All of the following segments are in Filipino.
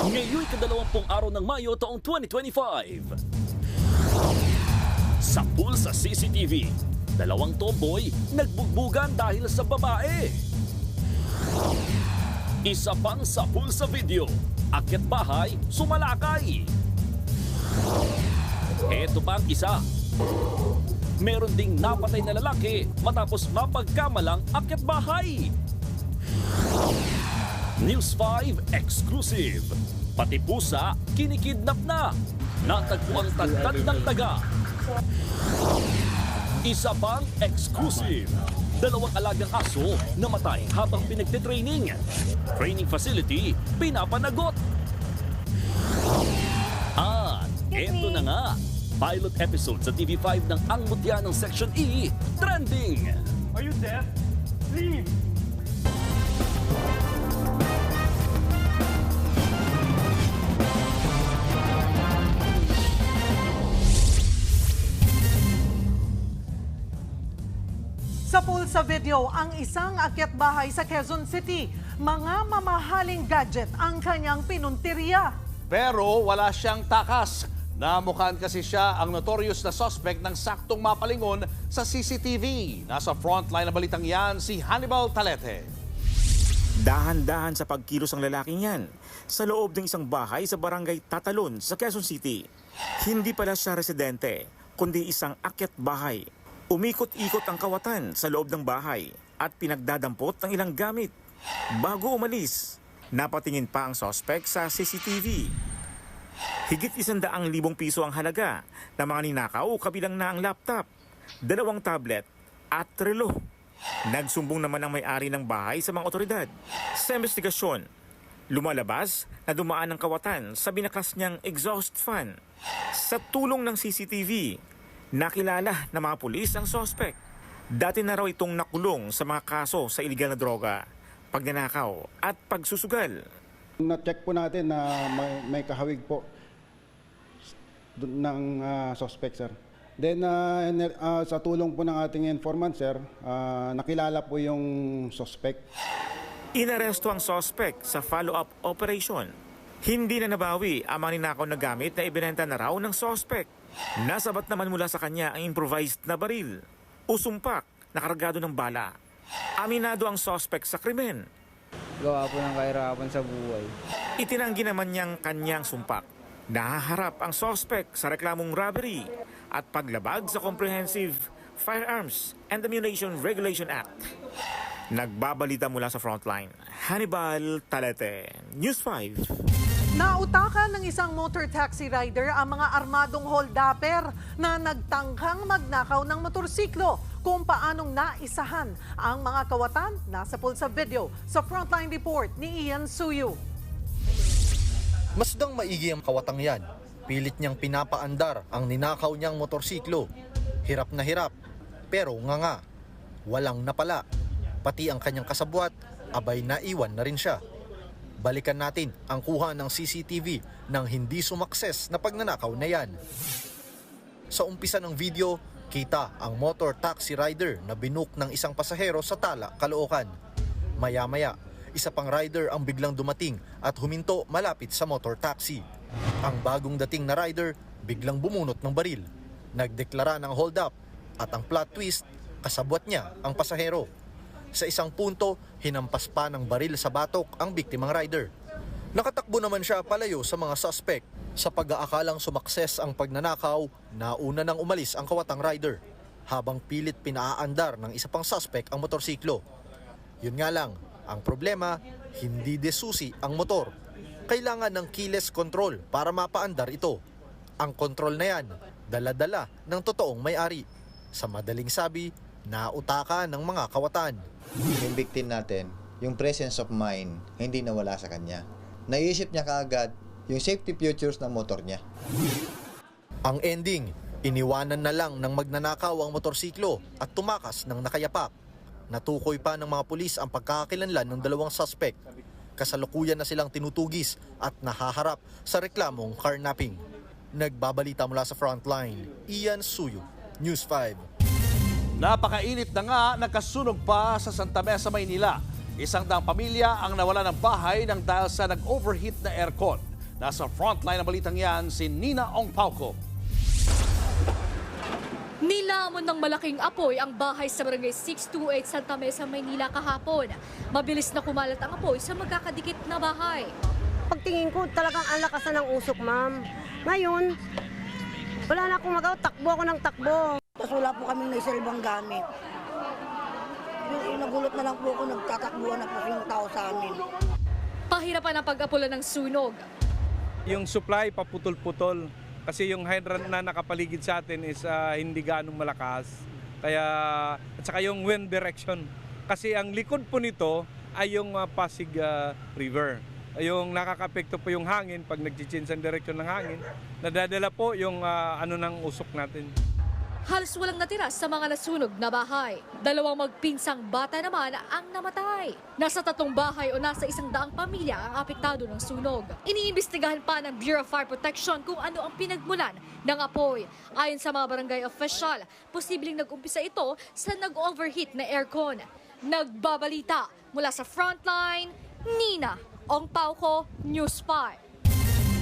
Ngayon'y ika-20 araw ng Mayo taong 2025. Sa pool sa CCTV, dalawang tomboy nagbugbugan dahil sa babae. Isa pang sa pool sa video, akyat bahay, sumalakay. Eto pang isa. Meron ding napatay na lalaki matapos mapagkamalang akyat bahay. News 5 exclusive. Pati pusa, kinikidnap na. Natagpo ang tagtad ng taga. Isa pang exclusive. Dalawang alagang aso namatay habang pinagtitraining. Training facility, pinapanagot. At eto na nga. Pilot episode sa TV5 ng Ang Mutya ng Section E, trending. Are you deaf? Leave! Sa pool sa video, ang isang akyat bahay sa Quezon City, mga mamahaling gadget ang kanyang pinuntirya. Pero wala siyang takas. Namukhaan kasi siya ang notorious na suspect ng saktong mapalingon sa CCTV. Nasa frontline na balitang yan si Hannibal Talete. Dahan-dahan sa pagkilos ang lalaking yan sa loob ng isang bahay sa barangay Tatalon sa Quezon City. Hindi pala siya residente, kundi isang akyat bahay. Umikot-ikot ang kawatan sa loob ng bahay at pinagdadampot ng ilang gamit. Bago umalis, napatingin pa ang suspect sa CCTV. Higit 100,000 piso ang halaga ng mga ninakaw kabilang na ang laptop, 2 tablet at relo. Nagsumbong naman ang may-ari ng bahay sa mga otoridad. Sa investigasyon, lumalabas na dumaan ang kawatan sa binaklas niyang exhaust fan. Sa tulong ng CCTV, nakilala ng mga pulis ang suspect. Dati na raw itong nakulong sa mga kaso sa iligal na droga, pagnanakaw at pagsusugal. Na-check po natin na may kahawig po ng suspect, sir. Then, sa tulong po ng ating informant, sir, nakilala po yung suspect. Inaresto ang suspect sa follow-up operation. Hindi na nabawi ang mga ninakaw na gamit na ibinenta na raw ng suspect. Nasabat naman mula sa kanya ang improvised na baril o sumpak na kargado ng bala. Aminado ang suspect sa krimen. Gawa po ng kahirapan sa buhay. Itinanggi naman niyang kanyang sumpak. Nahaharap ang suspect sa reklamong robbery at paglabag sa Comprehensive Firearms and Ammunition Regulation Act. Nagbabalita mula sa frontline, Hannibal Talete, News 5. Nautakan ng isang motor taxi rider ang mga armadong holdapper na nagtangkang magnakaw ng motorsiklo. Kung paanong naisahan ang mga kawatan, nasa pool sa video sa frontline report ni Ian Suyu. Masdang maigi ang kawatang yan. Pilit niyang pinapaandar ang ninakaw niyang motorsiklo. Hirap na hirap, pero nga, walang napala. Pati ang kanyang kasabwat, abay naiwan na rin siya. Balikan natin ang kuha ng CCTV ng hindi sumakses na pagnanakaw na yan. Sa umpisa ng video, kita ang motor taxi rider na binook ng isang pasahero sa Tala, Caloocan. Maya-maya, isa pang rider ang biglang dumating at huminto malapit sa motor taxi. Ang bagong dating na rider biglang bumunot ng baril. Nagdeklara ng hold up at ang plot twist, kasabwat niya ang pasahero. Sa isang punto, hinampas pa ng baril sa batok ang biktimang rider. Nakatakbo naman siya palayo sa mga suspect. Sa pag-aakalang sumakses ang pagnanakaw, nauna nang umalis ang kawatang rider habang pilit pinaaandar ng isa pang suspect ang motorsiklo. Yun nga lang, ang problema, hindi desusi ang motor. Kailangan ng keyless control para mapaandar ito. Ang control na yan, dala-dala ng totoong may-ari. Sa madaling sabi, nautakan ng mga kawatan. Yung victim natin, yung presence of mind, hindi nawala sa kanya. Naisip niya kaagad yung safety features ng motor niya. Ang ending, iniwanan na lang ng magnanakaw ang motorsiklo at tumakas ng nakayapak. Natukoy pa ng mga pulis ang pagkakakilanlan ng dalawang suspect. Kasalukuyan na silang tinutugis at nahaharap sa reklamong carnapping. Nagbabalita mula sa frontline, Ian Suyu, News 5. Napakainit na nga, nakasunog pa sa Santa Mesa, Maynila. 100 pamilya ang nawala ng bahay nang dahil sa nag-overheat na aircon. Nasa frontline ng balitang yan si Nina Ong Pauco. Nilamon ng malaking apoy ang bahay sa barangay 628 Santa Mesa, Maynila kahapon. Mabilis na kumalat ang apoy sa magkakadikit na bahay. Pagtingin ko, talagang ang lakas na ng usok, ma'am. Ngayon, wala na akong magawa. Takbo ako ng takbo. Tapos wala po kaming naisilbang gamit. Yung nagulat na lang po ako, nagtatakbuhan na po yung tao sa amin. Pahirapan ang pag-apula ng sunog. Yung supply paputol-putol kasi yung hydrant na nakapaligid sa atin is hindi ganong malakas. Kaya, at saka yung wind direction. Kasi ang likod po nito ay yung Pasig River. Yung nakakapekto po yung hangin pag nag-change ang direksyon ng hangin, nadadala po yung ng usok natin. Halos walang natira sa mga nasunog na bahay. 2 magpinsang bata naman ang namatay. Nasa 3 bahay o nasa 100 pamilya ang apektado ng sunog. Iniimbestigahan pa ng Bureau of Fire Protection kung ano ang pinagmulan ng apoy. Ayon sa mga barangay official, posibleng nag-umpisa ito sa nag-overheat na aircon. Nagbabalita mula sa frontline, Nina Ong Pauco, News 5.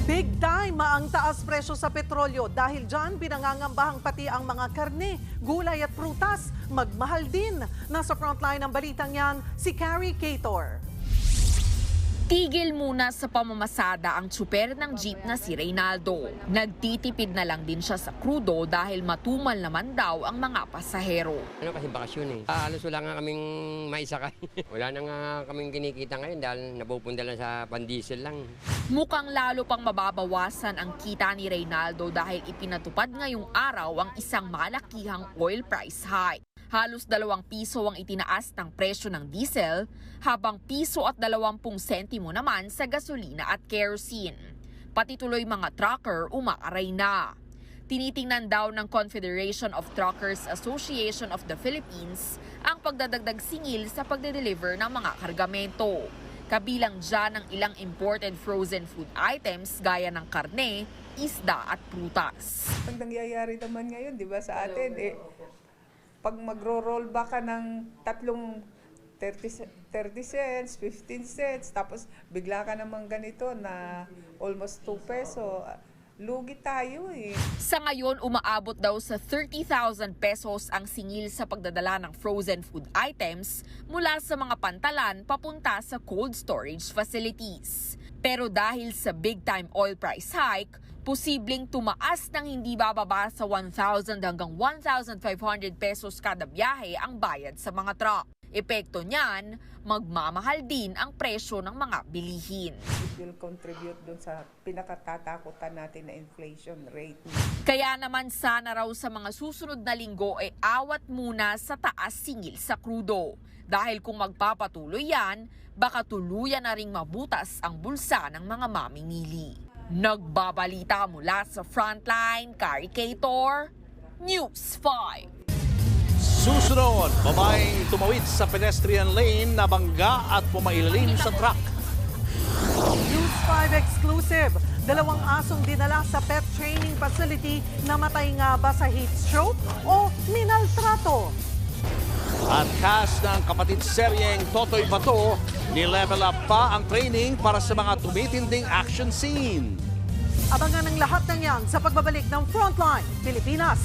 Big time ang taas presyo sa petrolyo dahil dyan pinangangambahang pati ang mga karne, gulay at prutas. Magmahal din. Nasa frontline ng balitang yan, si Carrie Cator. Tigil muna sa pamamasada ang tsuper ng jeep na si Reynaldo. Nagtitipid na lang din siya sa krudo dahil matumal naman daw ang mga pasahero. Kasi bakasyon halos wala nga kaming maisakay. Wala na nga kaming kinikita ngayon dahil napupunta lang sa pandiesel lang. Mukhang lalo pang mababawasan ang kita ni Reynaldo dahil ipinatupad ngayong araw ang isang malakihang oil price hike. Halos 2 piso ang itinaas ng presyo ng diesel, habang piso at 20 sentimo naman sa gasolina at kerosene. Pati tuloy mga trucker umaaray na. Tinitingnan daw ng Confederation of Truckers Association of the Philippines ang pagdadagdag singil sa pagde-deliver ng mga kargamento. Kabilang dyan ang ilang imported frozen food items gaya ng karne, isda at prutas. Ang nangyayari naman ngayon, di ba, sa atin, pag magro-roll back ka ng 30 cents, 15 cents, tapos bigla ka naman ganito na almost 2 peso, lugi tayo Sa ngayon, umaabot daw sa 30,000 pesos ang singil sa pagdadala ng frozen food items mula sa mga pantalan papunta sa cold storage facilities. Pero dahil sa big-time oil price hike, posibleng tumaas ng hindi bababa sa 1,000 hanggang 1,500 pesos kada biyahe ang bayad sa mga truck. Epekto niyan, magmamahal din ang presyo ng mga bilihin. It will contribute dun sa pinakatatakutan natin na inflation rate. Kaya naman sana raw sa mga susunod na linggo ay awat muna sa taas singil sa krudo. Dahil kung magpapatuloy yan, baka tuluyan na ring mabutas ang bulsa ng mga mamimili. Nagbabalita mula sa frontline, Carrie Cator, News 5. Susunod, babaeng tumawid sa pedestrian lane, nabangga at pumailalim sa truck. News 5 exclusive. 2 asong dinala sa pet training facility, namatay nga ba sa heat stroke o minaltrato? At cast ng kapatid seryeng Totoy Bato, ni-level up pa ang training para sa mga tumitinding action scene. Abangan ang lahat ng yan sa pagbabalik ng Frontline Pilipinas.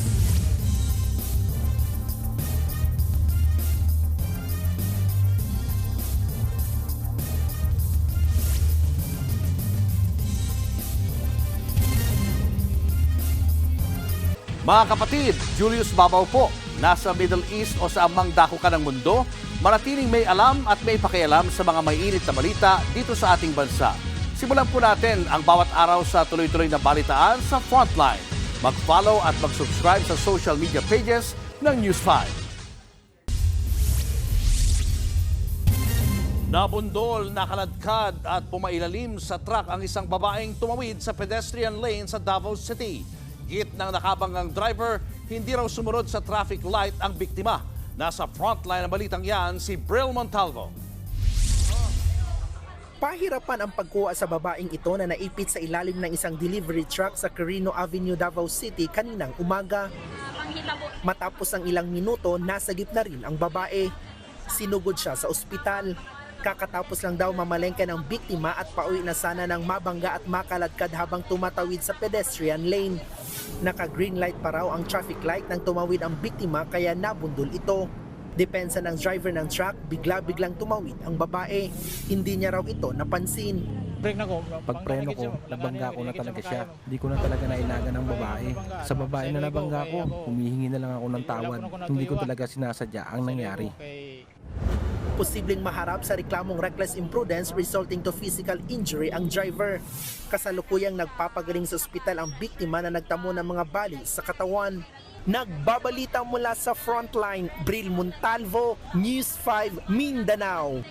Mga kapatid, Julius Babaw po. Nasa Middle East o sa amang dako ka ng mundo, manatiling may alam at may pakialam sa mga maiinit na balita dito sa ating bansa. Simulan po natin ang bawat araw sa tuloy-tuloy na balitaan sa Frontline. Mag-follow at mag-subscribe sa social media pages ng News 5. Nabundol, nakaladkad at pumailalim sa truck ang isang babaeng tumawid sa pedestrian lane sa Davao City. Git ng nakabanggang driver, hindi raw sumunod sa traffic light ang biktima. Nasa frontline ng balitang yan si Bril Montalvo. Pahirapan ang pagkuha sa babaeng ito na naipit sa ilalim ng isang delivery truck sa Quirino Avenue, Davao City kaninang umaga. Matapos ang ilang minuto, nasagip na rin ang babae. Sinugod siya sa ospital. Kakatapos lang daw mamalengke ng biktima at pauwi na sana ng mabangga at makaladkad habang tumatawid sa pedestrian lane. Naka-green light pa raw ang traffic light nang tumawid ang biktima kaya nabundol ito. Depensa ng driver ng truck, bigla-biglang tumawid ang babae. Hindi niya raw ito napansin. Pagpreno ko, nabangga ko na talaga siya. Hindi ko na talaga nailagan ng babae. Sa babae na nabangga ko, humihingi na lang ako ng tawad. Hindi ko talaga sinasadya ang nangyari. Posibleng maharap sa reklamong reckless imprudence resulting to physical injury ang driver. Kasalukuyang nagpapagaling sa ospital ang biktima na nagtamo ng mga bali sa katawan. Nagbabalita mula sa Frontline, Bril Montalvo, News 5, Mindanao.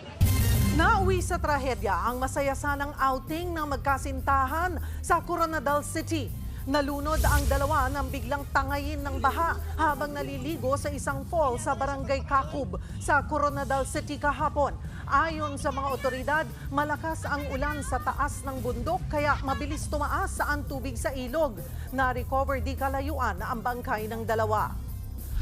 Nauwi sa trahedya ang masaya sanang outing ng magkasintahan sa Coronadal City. Nalunod ang dalawa nang biglang tangayin ng baha habang naliligo sa isang fall sa Barangay Kakub sa Coronadal City kahapon. Ayon sa mga otoridad, malakas ang ulan sa taas ng bundok kaya mabilis tumaas ang tubig sa ilog. Na-recover di kalayuan ang bangkay ng dalawa.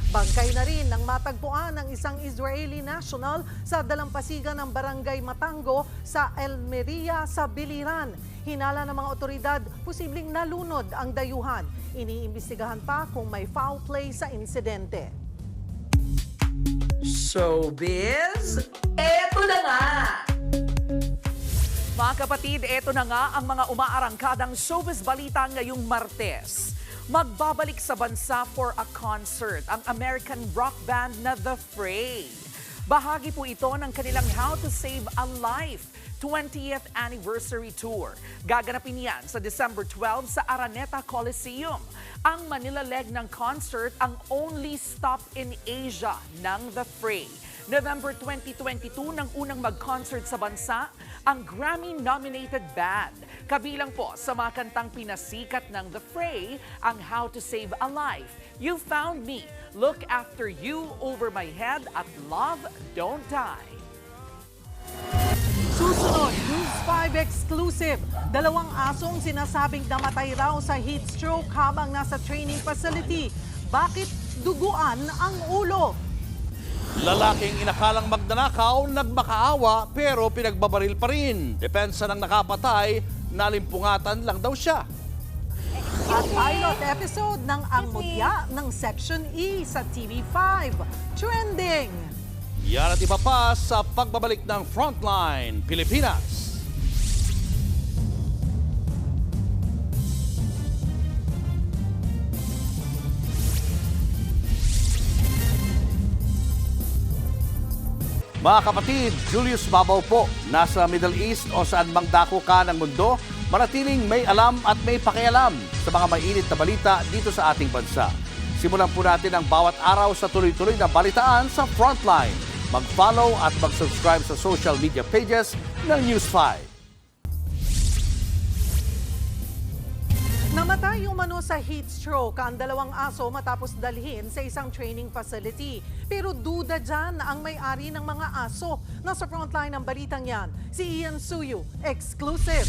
Bangkay na rin ng matagpuan ng isang Israeli national sa dalampasigan ng Barangay Matango sa Elmeria sa Biliran. Hinala ng mga otoridad, posibleng nalunod ang dayuhan. Iniimbestigahan pa kung may foul play sa insidente. Showbiz, eto na nga! Mga kapatid, eto na nga ang mga umaarangkadang showbiz balita ngayong Martes. Magbabalik sa bansa for a concert ang American rock band na The Fray. Bahagi po ito ng kanilang How to Save a Life 20th Anniversary Tour. Gaganapin yan sa December 12 sa Araneta Coliseum. Ang Manila leg ng concert ang only stop in Asia ng The Fray. November 2022 nang unang mag-concert sa bansa ang Grammy-nominated band. Kabilang po sa mga kantang pinasikat ng The Fray ang How to Save a Life, You Found Me, Look After You, Over My Head at Love Don't Die. Susunod, News 5 exclusive. Dalawang asong sinasabing namatay raw sa heat stroke habang nasa training facility. Bakit duguan ang ulo? Lalaking inakalang magnanakaw, nagmakaawa pero pinagbabaril pa rin. Depensa ng nakapatay, nalimpungatan lang daw siya. At pilot episode ng Ang Mutya ng Section E sa TV5. Trending! Yan at iba pa sa pagbabalik ng Frontline Pilipinas. Mga kapatid, Julius Babaw po. Nasa Middle East o saan mang dako ka ng mundo, manatiling may alam at may pakialam sa mga mainit na balita dito sa ating bansa. Simulan po natin ang bawat araw sa tuloy-tuloy na balitaan sa Frontline. Mag-follow at mag-subscribe sa social media pages ng News 5. Namatay umano sa heat stroke ang dalawang aso matapos dalhin sa isang training facility. Pero duda dyan ang may-ari ng mga aso. Nasa frontline ng balitang yan, si Ian Suyu, exclusive.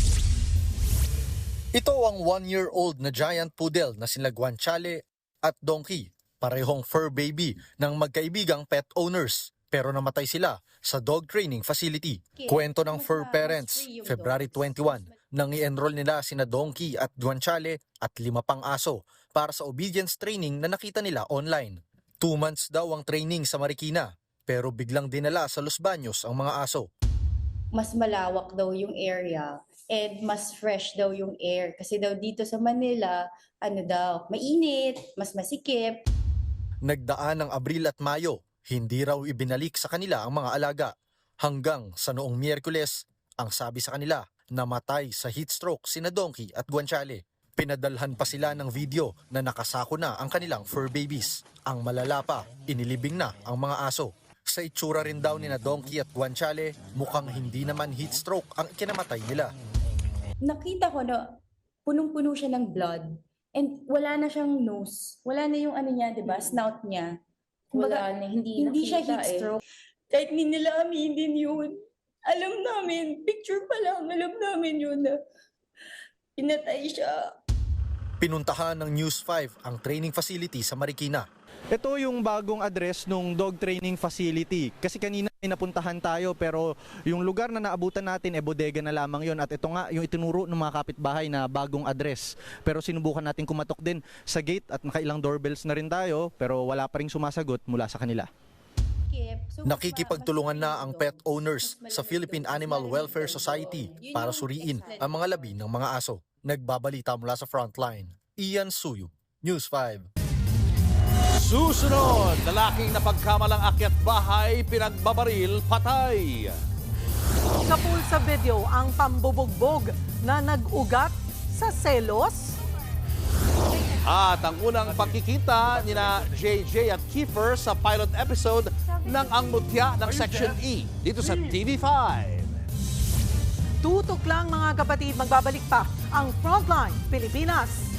Ito ang 1-year-old na giant poodle na sina Guanciale at Donkey, parehong fur baby ng magkaibigang pet owners. Pero namatay sila sa dog training facility. Kwento ng fur parents, February 21, nang i-enroll nila sina Donkey at Guanciale at 5 pang aso para sa obedience training na nakita nila online. 2 months daw ang training sa Marikina, pero biglang dinala sa Los Baños ang mga aso. Mas malawak daw yung area and mas fresh daw yung air. Kasi daw dito sa Manila, mainit, mas masikip. Nagdaan ng Abril at Mayo, hindi raw ibinalik sa kanila ang mga alaga. Hanggang sa noong Miyerkules, ang sabi sa kanila, namatay sa heat stroke sina Donkey at Guanciale. Pinadalhan pa sila ng video na nakasako na ang kanilang fur babies. Ang malala pa, inilibing na ang mga aso. Sa itsura rin daw ni na Donkey at Guanciale, mukhang hindi naman heat stroke ang ikinamatay nila. Nakita ko na punong-puno siya ng blood and wala na siyang nose. Wala na yung diba, snout niya. Wala na, hindi siya heat stroke. Kahit hindi nila aminin yun. Alam namin, picture pa lang, alam namin yun na pinatay siya. Pinuntahan ng News 5 ang training facility sa Marikina. Ito yung bagong address ng dog training facility. Kasi kanina may napuntahan tayo pero yung lugar na naabutan natin bodega na lamang yon. At ito nga yung itinuro ng mga kapitbahay na bagong address. Pero sinubukan natin kumatok din sa gate at nakailang doorbells na rin tayo pero wala pa ring sumasagot mula sa kanila. Nakikipagtulungan na ang pet owners sa Philippine Animal Welfare Society para suriin ang mga labi ng mga aso. Nagbabalita mula sa Frontline, Ian Suyu, News 5. Susunod, lalaking napagkamalang akyat bahay, pinagbabaril, patay. Kapul sa video ang pambubugbog na nag-ugat sa selos. At ang unang pagkikita nina JJ at Kiefer sa pilot episode ng Ang Mutya ng Section E dito sa TV5. Tutok lang mga kapatid, magbabalik pa ang Frontline Pilipinas.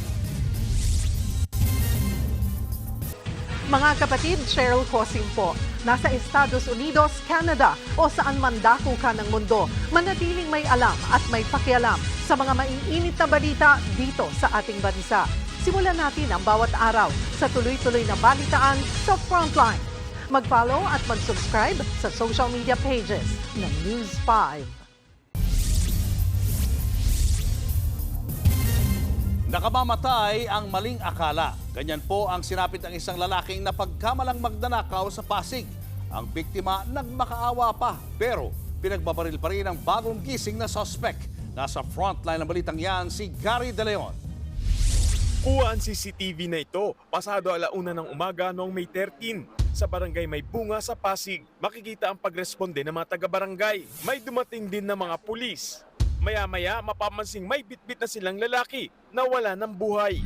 Mga kapatid, Cheryl Cosim po. Nasa Estados Unidos, Canada o saan man dako ka ng mundo, manatiling may alam at may pakialam sa mga maiinit na balita dito sa ating bansa. Simulan natin ang bawat araw sa tuloy-tuloy na balitaan sa Frontline. Mag-follow at mag-subscribe sa social media pages ng News 5. Nakamamatay ang maling akala. Ganyan po ang sinapit ng isang lalaking napagkamalang magnanakaw sa Pasig. Ang biktima nagmakaawa pa pero pinagbabaril pa rin ang bagong gising na suspect. Nasa frontline ng balitang yan si Gary De Leon. Kuha ang CCTV na ito pasado 1:00 ng umaga noong May 13 sa barangay May Bunga sa Pasig. Makikita ang pagresponde ng mga taga-barangay. May dumating din na mga pulis. Maya-maya mapamansing may bitbit na silang lalaki na wala ng buhay.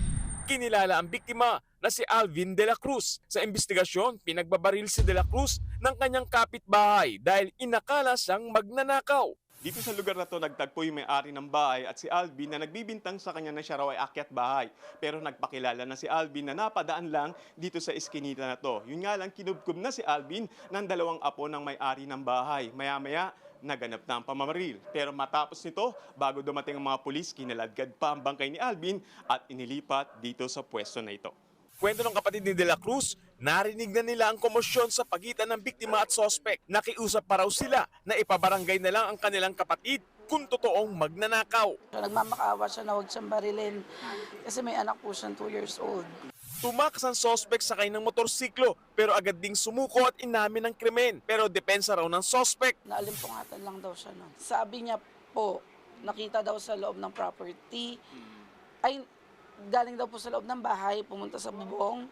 Kinilala ang biktima na si Alvin De La Cruz. Sa investigasyon, pinagbabaril si De La Cruz ng kanyang kapitbahay dahil inakala siyang magnanakaw. Dito sa lugar na to, nagtagpo yung may-ari ng bahay at si Alvin na nagbibintang sa kanya na siya raw ay akyat bahay. Pero nagpakilala na si Alvin na napadaan lang dito sa iskinita na to. Yun nga lang, kinubkob na si Alvin ng 2 apo ng may-ari ng bahay. Maya-maya, naganap na ang pamamaril. Pero matapos nito, bago dumating ang mga pulis, kinaladkad pa ang bangkay ni Alvin at inilipat dito sa pwesto na ito. Kwento ng kapatid ni De La Cruz, narinig na nila ang komosyon sa pagitan ng biktima at sospek. Nakiusap pa raw sila na ipabarangay na lang ang kanilang kapatid kung totoong magnanakaw. Nagmamakaawa siya na huwag siyang barilin kasi may anak po siyang 2 years old. Tumakas ang sospek sakay ng motorsiklo pero agad ding sumuko at inamin ng krimen. Pero depensa raw ng sospek. Naalimpungatan lang daw siya. No? Sabi niya po, nakita daw sa loob ng property. Ay, galing daw po sa loob ng bahay, pumunta sa bubong.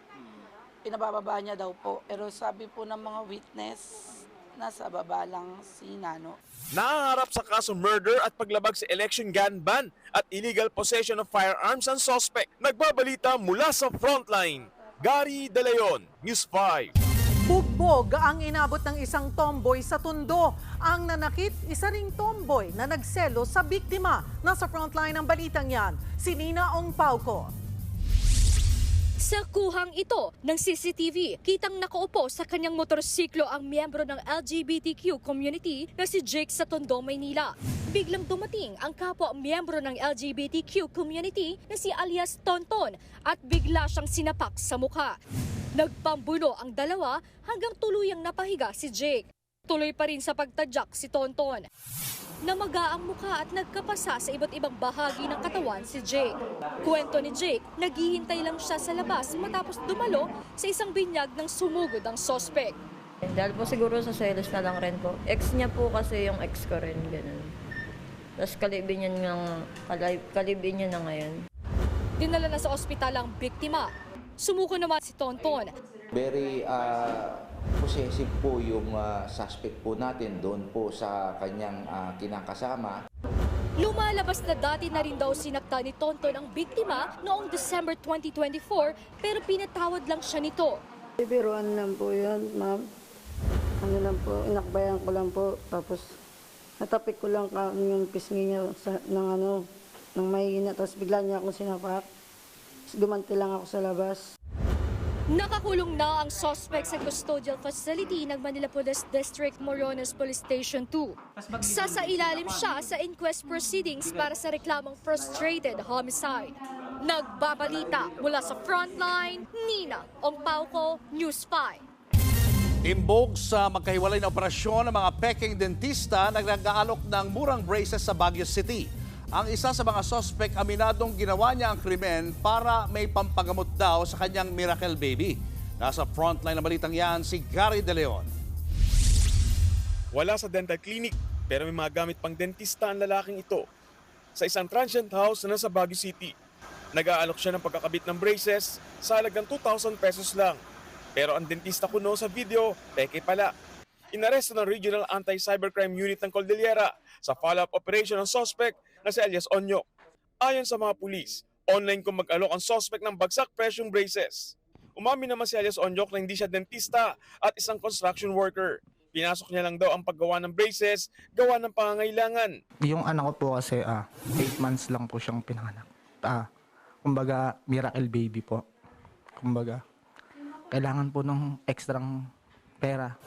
Pinabababa niya daw po. Pero sabi po ng mga witness, nasa baba lang si Nano. Nahaharap sa kaso murder at paglabag sa election gun ban at illegal possession of firearms ang suspect. Nagbabalita mula sa Frontline, Gary De Leon, News 5. Bugbog ang inabot ng isang tomboy sa Tondo. Ang nanakit, isa ring tomboy na nagselo sa biktima. Nasa Frontline ng balitang yan, si Nina Ong Pauco. Sa kuhang ito ng CCTV, kitang nakaupo sa kanyang motorsiklo ang miyembro ng LGBTQ community na si Jake sa Tondo, Maynila. Biglang dumating ang kapwa miyembro ng LGBTQ community na si alias Tonton at bigla siyang sinapak sa mukha. Nagpambulo ang dalawa hanggang tuluyang napahiga si Jake. Tuloy pa rin sa pagtadyak si Tonton. Namaga ang mukha at nagkapasa sa iba't ibang bahagi ng katawan si Jake. Kwento ni Jake, naghihintay lang siya sa labas matapos dumalo sa isang binyag ng sumugod ang sospek. Dahil po siguro sa selos na lang rin po. Ex niya po kasi yung ex ko rin, ganun. Tapos kalibin niya na ngayon. Dinala na sa ospital ang biktima. Sumuko naman si Tonton. Very possessive po yung suspect po natin doon po sa kanyang kinakasama. Lumalabas na dati na rin daw sinakta ni Tonton ang biktima noong December 2024 pero pinatawad lang siya nito. Bibiruan lang po yun, ma'am. Ano lang po, inakbayan ko lang po. Tapos natapik ko lang yung pisngi niya ng mahihina. Tapos bigla niya akong sinapak. Gumanti lang ako sa labas. Nakakulong na ang suspect sa custodial facility ng Manila Police District Morones Police Station 2. Sasailalim siya sa inquest proceedings para sa reklamong frustrated homicide. Nagbabalita mula sa Frontline, Nina Ongpauco, News 5. Timbog sa magkahiwalay na operasyon ng mga peking dentista na nag-aalok ng murang braces sa Baguio City. Ang isa sa mga sospek aminadong ginawa niya ang krimen para may pampagamot daw sa kanyang miracle baby. Nasa Frontline na balitang yan si Gary De Leon. Wala sa dental clinic pero may mga gamit pang dentista ang lalaking ito. Sa isang transient house na nasa Baguio City, nag-aalok siya ng pagkakabit ng braces sa halagang 2,000 pesos lang. Pero ang dentista kuno sa video, peke pala. Inaresto ng Regional Anti-Cybercrime Unit ng Cordillera sa follow-up operation ng suspect na si alias Onyok. Ayon sa mga pulis, online kung mag-alok ang suspect ng bagsak presyong braces. Umamin naman si alias Onyok na hindi siya dentista at isang construction worker. Pinasok niya lang daw ang paggawa ng braces, gawa ng pangangailangan. Yung anak ko po kasi 8 months lang po siyang pinanganak. Kumbaga, miracle baby po. Kumbaga, kailangan po ng ekstrang pera.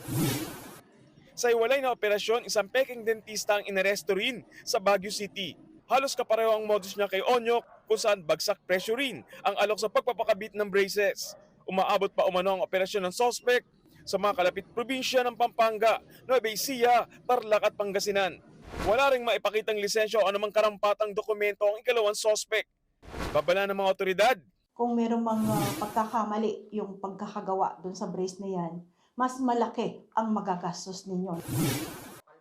Sa iwalay na operasyon, isang peking dentista ang inaresto rin sa Baguio City. Halos kapareho ang modus niya kay Onyok kung saan bagsak presyo rin ang alok sa pagpapakabit ng braces. Umaabot pa umano ang operasyon ng suspect sa mga kalapit probinsya ng Pampanga, Nueva Ecija, Tarlac at Pangasinan. Wala ring maipakitang lisensya o anumang karampatang dokumento ang ikalawang suspect. Babala ng mga otoridad. Kung merong mga pagkakamali yung pagkakagawa doon sa brace na yan, mas malaki ang magagastos ninyo.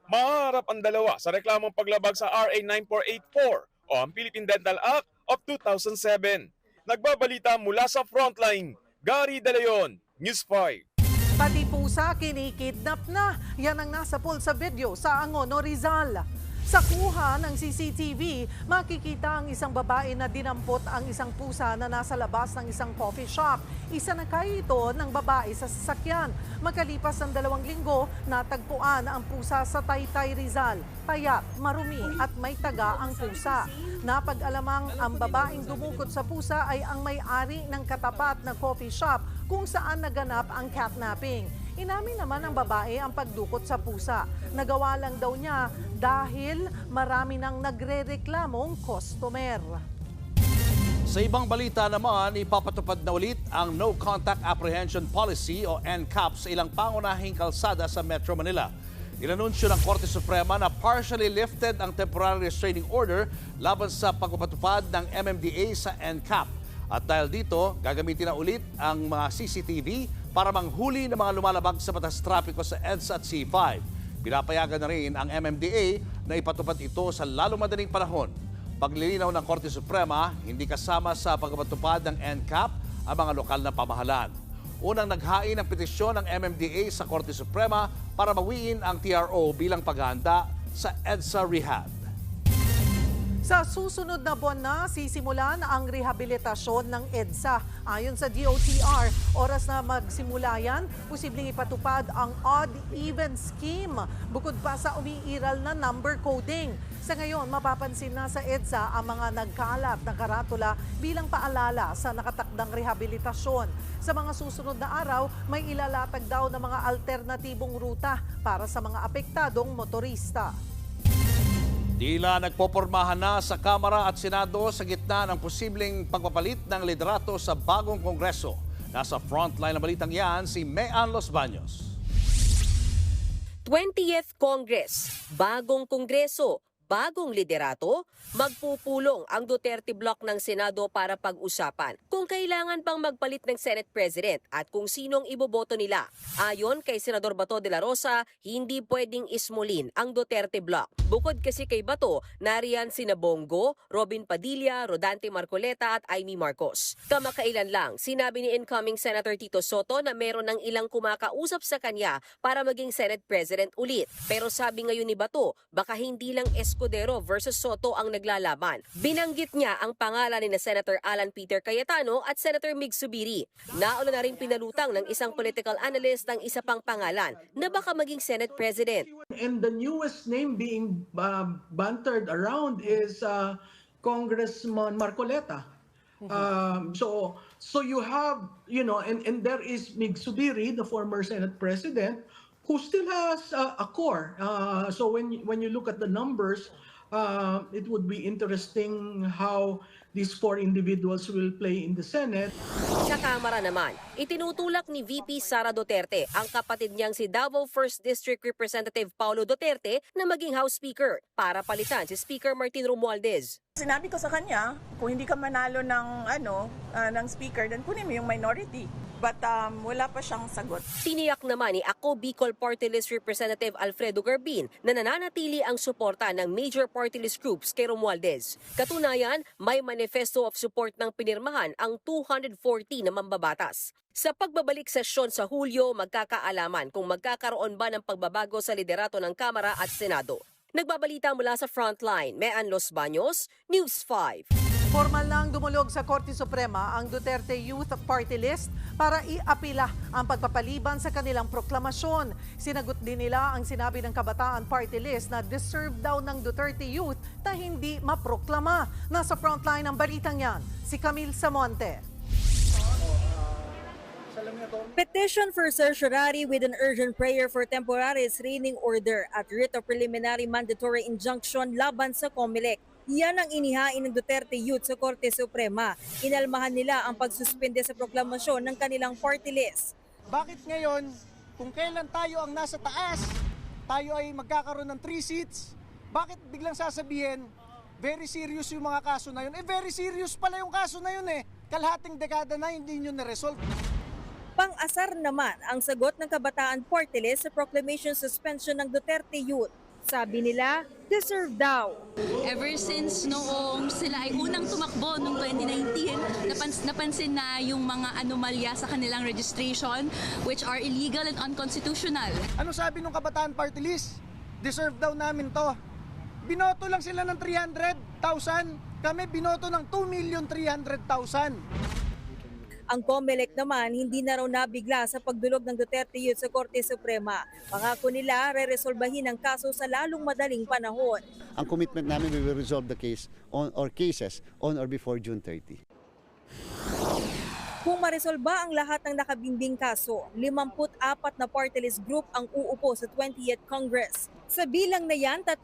Maharap ang dalawa sa reklamong paglabag sa RA 9484 o ang Philippine Dental Act of 2007. Nagbabalita mula sa Frontline, Gary De Leon, News 5. Pati pusa kinikidnap na. Yan ang nasa pool sa video sa Angono, Rizal. Sa kuha ng CCTV, makikita ang isang babae na dinampot ang isang pusa na nasa labas ng isang coffee shop. Isanakay ito ng babae sa sasakyan. Makalipas ng 2 linggo, natagpuan ang pusa sa Taytay, Rizal. Payat, marumi at may taga ang pusa. Napag-alamang ang babaeng dumukot sa pusa ay ang may-ari ng katapat na coffee shop kung saan naganap ang catnapping. Inamin naman ng babae ang pagdukot sa pusa. Nagawa lang daw niya dahil marami nang nagre-reklamong customer. Sa ibang balita naman, ipapatupad na ulit ang No Contact Apprehension Policy o NCAP sa ilang pangunahing kalsada sa Metro Manila. Inanunsyo ng Korte Suprema na partially lifted ang temporary restraining order laban sa pagpapatupad ng MMDA sa NCAP. At dahil dito, gagamitin na ulit ang mga CCTV para manghuli ng mga lumalabag sa batas trapiko sa EDSA at C5. Pinapayagan na rin ang MMDA na ipatupad ito sa lalo madaling panahon. Paglilinaw ng Korte Suprema, hindi kasama sa pagpapatupad ng NCAP ang mga lokal na pamahalaan. Unang naghain ng petisyon ng MMDA sa Korte Suprema para mawiin ang TRO bilang paghahanda sa EDSA Rehab. Sa susunod na buwan na, sisimulan ang rehabilitasyon ng EDSA. Ayon sa DOTR, oras na magsimula yan, posibleng ipatupad ang odd-even scheme, bukod pa sa umiiral na number coding. Sa ngayon, mapapansin na sa EDSA ang mga nagkalat na karatula bilang paalala sa nakatakdang rehabilitasyon. Sa mga susunod na araw, may ilalatag daw ng mga alternatibong ruta para sa mga apektadong motorista. Tila nagpopormahan na sa Kamara at Senado sa gitna ng posibleng pagpapalit ng liderato sa bagong Kongreso. Nasa frontline na balitang yan si Mean Los Baños. 20th Congress, bagong Kongreso, bagong liderato, magpupulong ang Duterte Bloc ng Senado para pag-usapan kung kailangan pang magpalit ng Senate President at kung sinong iboboto nila. Ayon kay Senador Bato de la Rosa, hindi pwedeng ismulin ang Duterte Bloc. Bukod kasi kay Bato, nariyan sina Bongo, Robin Padilla, Rodante Marcoleta at Amy Marcos. Kamakailan lang, sinabi ni incoming Senator Tito Soto na meron ng ilang kumakausap sa kanya para maging Senate President ulit. Pero sabi ngayon ni Bato, baka hindi lang Escudero versus Soto ang naglalaban. Binanggit niya ang pangalan ni Senator Alan Peter Cayetano at Senator Mig Zubiri. Nauna na rin pinalutang ng isang political analyst ng isa pang pangalan na baka maging Senate President. And the newest name being bantered around is Congressman Marcoleta. So you have, and there is Mig Zubiri, the former Senate President, who still has a core. So when you look at the numbers, it would be interesting how these 4 individuals will play in the Senate. Sa Kamara naman, itinutulak ni VP Sara Duterte ang kapatid niyang si Davao 1st District Representative Paulo Duterte na maging House Speaker para palitan si Speaker Martin Romualdez. Sinabi ko sa kanya, kung hindi ka manalo ng ng speaker, then kunin mo yung minority. But wala pa siyang sagot. Tiniyak naman ni Ako Bicol Party List Representative Alfredo Garbin na nananatili ang suporta ng major party list groups kay Romualdez. Katunayan, may manifesto of support ng pinirmahan ang 240 na mambabatas. Sa pagbabalik sesyon sa Hulyo, magkakaalaman kung magkakaroon ba ng pagbabago sa liderato ng Kamara at Senado. Nagbabalita mula sa Frontline, Mean Los Baños, News 5. Formal nang dumulog sa Korte Suprema ang Duterte Youth Party List para iapila ang pagpapaliban sa kanilang proklamasyon. Sinagot din nila ang sinabi ng Kabataan Party List na deserve daw ng Duterte Youth na hindi maproklama. Nasa Frontline ang balitang yan, si Camille Samonte. Petition for certiorari with an urgent prayer for temporary restraining order at writ of preliminary mandatory injunction laban sa COMELEC. Yan ang inihain ng Duterte Youth sa Korte Suprema. Inalmahan nila ang pagsuspende sa proklamasyon ng kanilang party list. Bakit ngayon, kung kailan tayo ang nasa taas, tayo ay magkakaroon ng 3 seats, bakit biglang sasabihin, very serious yung mga kaso na yun? Very serious pala yung kaso na yun eh. Kalahating dekada na hindi nyo na-resolve. Pang-asar naman ang sagot ng Kabataan Party List sa proclamation suspension ng Duterte Youth. Sabi nila, deserve daw. Ever since noong sila ay unang tumakbo noong 2019, napansin na yung mga anomalya sa kanilang registration which are illegal and unconstitutional. Ano sabi ng Kabataan Party List? Deserve daw namin to. Binoto lang sila ng 300,000, kami binoto ng 2,300,000. Ang COMELEC naman hindi na raw nabigla sa pagdulog ng Duterte Youth sa Korte Suprema. Pangako nila, re-resolbahin ang kaso sa lalong madaling panahon. Ang commitment namin, we will resolve the case or cases on or before June 30. Kung maresolba ang lahat ng nakabimbing kaso, 54 na party list group ang uupo sa 20th Congress. Sa bilang na yan, 38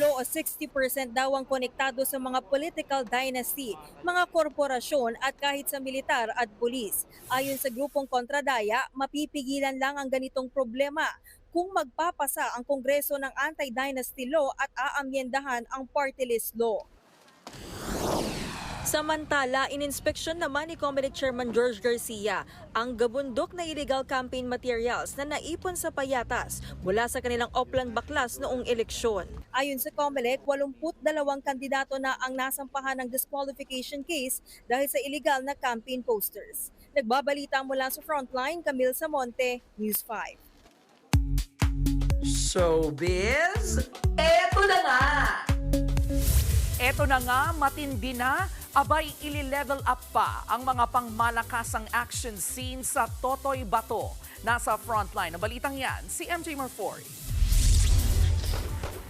o 60% daw ang konektado sa mga political dynasty, mga korporasyon at kahit sa militar at pulis. Ayon sa grupong kontradaya, mapipigilan lang ang ganitong problema kung magpapasa ang Kongreso ng anti-dynasty law at aamyendahan ang party list law. Samantala, ininspeksyon naman ni COMELEC Chairman George Garcia ang gabundok na illegal campaign materials na naipon sa payatas mula sa kanilang Oplan Baklas noong eleksyon. Ayon sa COMELEC, 82 kandidato na ang nasampahan ng disqualification case dahil sa illegal na campaign posters. Nagbabalita mula sa Frontline, Camille Samonte, News 5. Showbiz, eto na nga! Eto na nga, matindi na, abay ili-level up pa ang mga pangmalakasang action scene sa Totoy Bato. Nasa Frontline ng balitang yan, si MJ Marfori.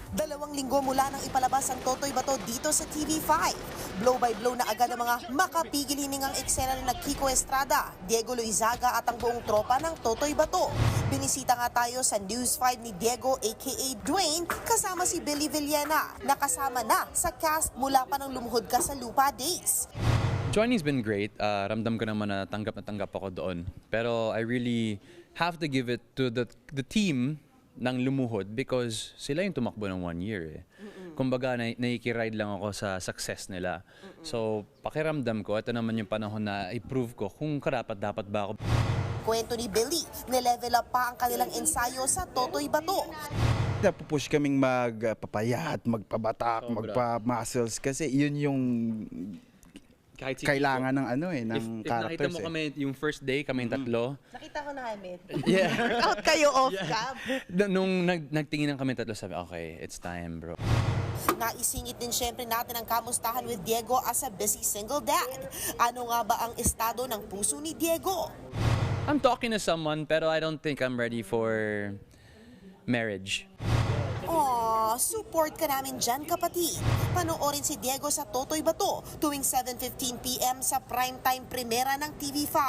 2 linggo mula nang ipalabas ang Totoy Bato dito sa TV5. Blow by blow na agad ang mga makapigil hiningang eksena ni Kiko Estrada, Diego Loizaga at ang buong tropa ng Totoy Bato. Binisita nga tayo sa News 5 ni Diego aka Dwayne kasama si Billy Villena, nakasama na sa cast mula pa ng Lumuhod Ka sa Lupa days. Joinning's been great. Ramdam ko naman na tanggap ako doon. Pero I really have to give it to the team ng Lumuhod because sila yung tumakbo ng 1 year eh. Kumbaga, nakikiride lang ako sa success nila. So, pakiramdam ko, ito naman yung panahon na i-prove ko kung karapat-dapat ba ako. Kwento ni Billy, nilevel up pa ang kanilang ensayo sa Totoy Bato. Napupush kaming magpapayat, magpabatak, magpa-muscles kasi yun yung kailangan ng ng characters. If nakita mo kami yung first day, kami yung tatlo. Nakita ko na kami. Yeah. Workout kayo off-cam. Nung nagtingin kami tatlo, sabi, okay, it's time, bro. Naisingit din syempre natin ang kamustahan with Diego as a busy single dad. Ano nga ba ang estado ng puso ni Diego? I'm talking to someone, pero I don't think I'm ready for marriage. Aww, support ka namin dyan kapatid. Panoorin si Diego sa Totoy Bato tuwing 7:15 PM sa primetime premiera ng TV5.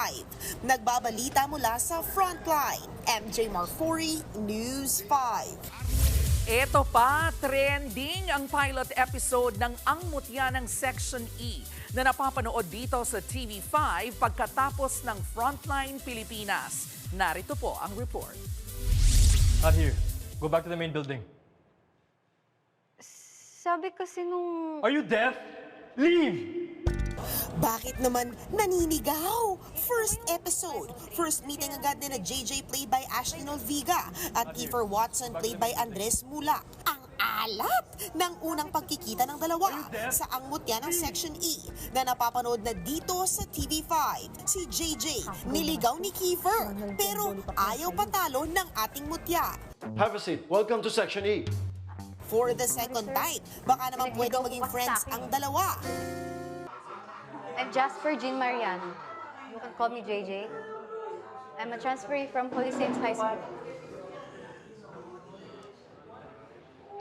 Nagbabalita mula sa Frontline, MJ Marfori, News 5. Eto pa, trending ang pilot episode ng Ang Mutya ng Section E na napapanood dito sa TV5 pagkatapos ng Frontline Pilipinas. Narito po ang report. Not here. Go back to the main building. Sabi kasi nung... Are you deaf? Leave! Bakit naman naninigaw? First episode, first meeting agad na JJ played by Ashley Nolviga at Kiefer Watson played by Andres Mulak. Ang alat ng unang pagkikita ng dalawa sa Ang Mutya ng Section E na napapanood na dito sa TV5. Si JJ niligaw ni Kiefer pero ayaw patalo ng ating mutya. Have a seat. Welcome to Section E. For the second time, baka naman pwedeng maging friends ang dalawa. I'm Jasper Jean Mariano. You can call me JJ. I'm a transferee from Holy Saints High School.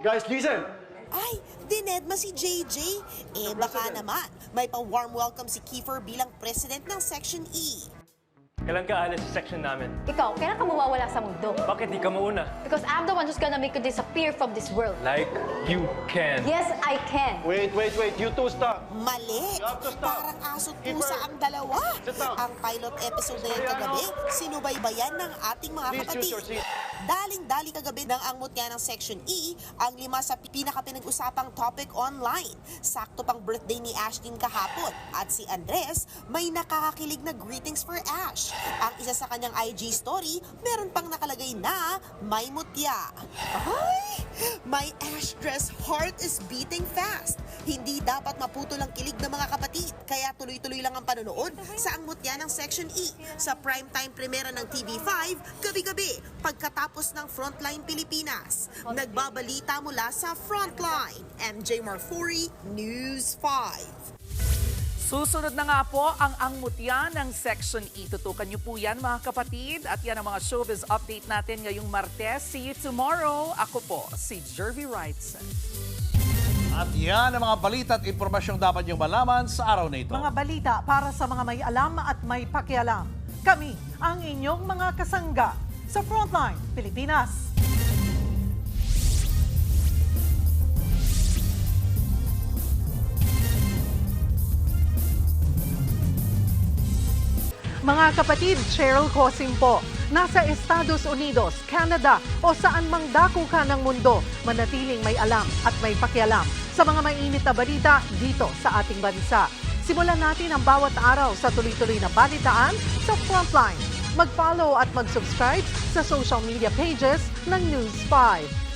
Guys, listen! Ay, dinedma si JJ. Baka naman, may pa-warm welcome si Kiefer bilang president ng Section E. Kailan ka alis sa section namin? Ikaw, kailan ka mawawala sa mundo? Bakit di ka mauna? Because I'm the one who's gonna make you disappear from this world. Like you can. Yes, I can. Wait. You two stop. Mali! Parang aso't pusa ang dalawa. Ang pilot episode na yan kagabi, sinubaybayan ng ating mga kapatid. Daling-dali kagabi ng Ang Mutya ng Section E, ang 5 sa pinaka-pinag-usapang topic online. Sakto pang birthday ni Ashlyn kahapon. At si Andres, may nakakakilig na greetings for Ash. Ang isa sa kanyang IG story, meron pang nakalagay na may mutya. Ay! My Ash dress heart is beating fast. Hindi dapat maputol ang kilig ng mga kapatid. Kaya tuloy-tuloy lang ang panonood sa Ang Mutya ng Section E sa primetime premiere ng TV5 gabi-gabi pagkatapos ng Frontline Pilipinas. Nagbabalita mula sa Frontline. MJ Marfori, News 5. Susunod na nga po ang Mutya ng Section E. Tutukan niyo po yan mga kapatid. At yan ang mga showbiz update natin ngayong Martes. See you tomorrow. Ako po, si Jervy Wrightson. At yan ang mga balita at impormasyong dapat niyong malaman sa araw na ito. Mga balita para sa mga may alam at may pakialam. Kami ang inyong mga kasangga sa Frontline Pilipinas. Mga kapatid, Cheryl Cosim po. Nasa Estados Unidos, Canada o saan mang dako ka ng mundo, manatiling may alam at may pakialam sa mga mainit na balita dito sa ating bansa. Simulan natin ang bawat araw sa tuloy-tuloy na balitaan sa Frontline. Mag-follow at mag-subscribe sa social media pages ng News 5.